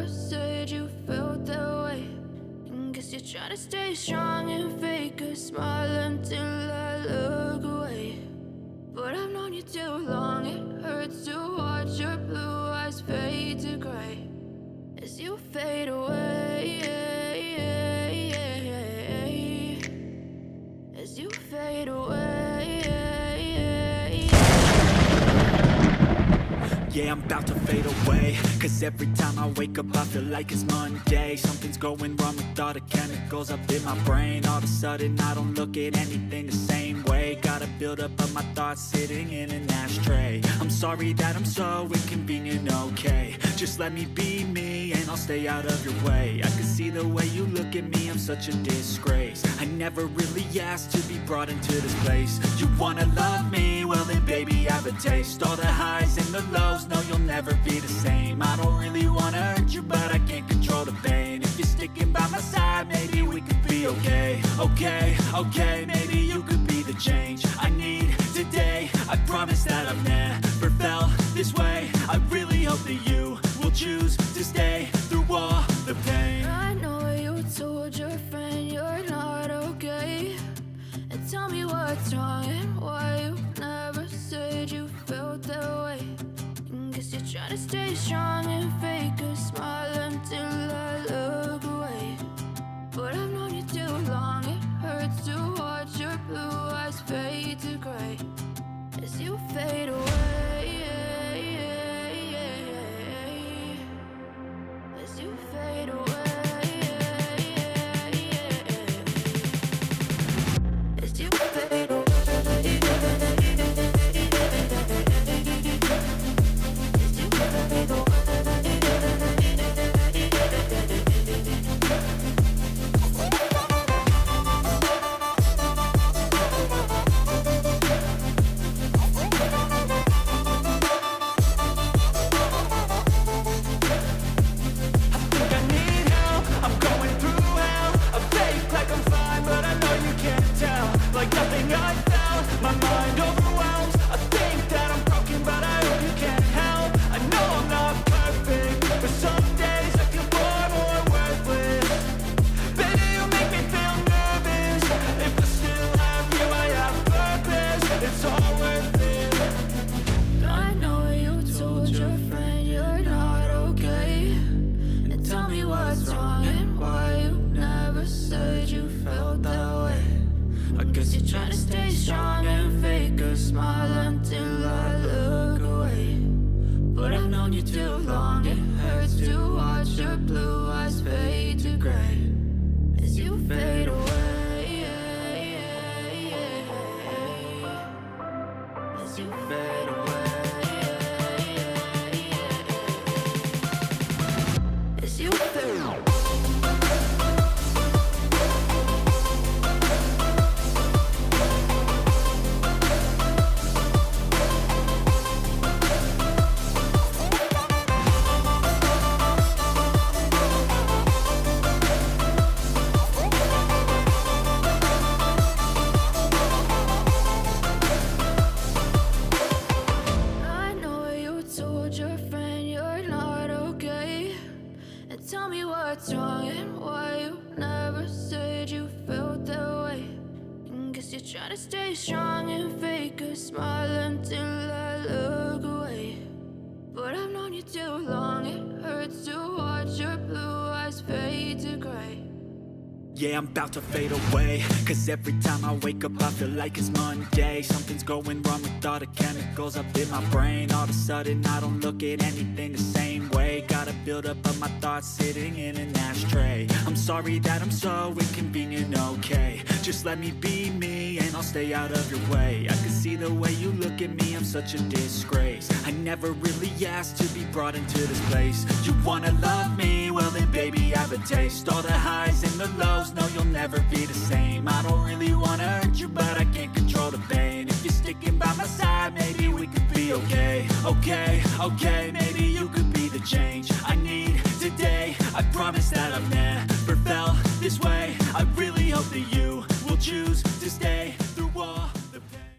never said you felt that way. And guess you're trying to stay strong and fake a smile until I look away. But I've known you too long, it hurts to watch your blue eyes fade to gray as you fade away, as you fade away. Yeah, I'm about to fade away, cause every time I wake up I feel like it's Monday. Something's going wrong with all the chemicals up in my brain. All of a sudden I don't look at anything the same way. Got a buildup of my thoughts sitting in an ashtray. I'm sorry that I'm so inconvenient, okay. Just let me be me and I'll stay out of your way. I can see the way you look at me, I'm such a disgrace. I never really asked to be brought into this place. You wanna love me? Well then baby, have a taste. All the highs and the lows, no, you'll never be the same. I don't really wanna hurt you, but I can't control the pain. If you're sticking by my side, maybe we could be okay. Okay, maybe you could be the change I need today. I promise that I've never felt this way. I really hope that you will choose to stay through all the pain. I know you told your friend you're not okay, and tell me what's wrong and why you never said you felt that way. Guess you're trying to stay strong and fake a smile until I look away. But I've known you too long, it hurts to watch your blue eyes fade to gray as you fade away, as you fade away, as you fade away. Try to stay strong and fake a smile until I look away. But I've known you too long, it hurts to watch your blue eyes fade to gray. Yeah, I'm about to fade away, cause every time I wake up I feel like it's Monday. Something's going wrong with all the chemicals up in my brain. All of a sudden I don't look at anything the same way. Got a buildup of my thoughts sitting in an ashtray. I'm sorry that I'm so inconvenient, okay. Just let me be me and I'll stay out of your way. I can see the way you look at me, I'm such a disgrace. I never really asked to be brought into this place. You wanna love me? Well then baby, have a taste. All the highs and the lows, no, you'll never be the same. I don't really wanna hurt you, but I can't control the pain. If you're sticking by my side, maybe we could be okay. Okay, maybe you could be the change I need today. I promise that I've never felt this way. I really hope that you will choose to stay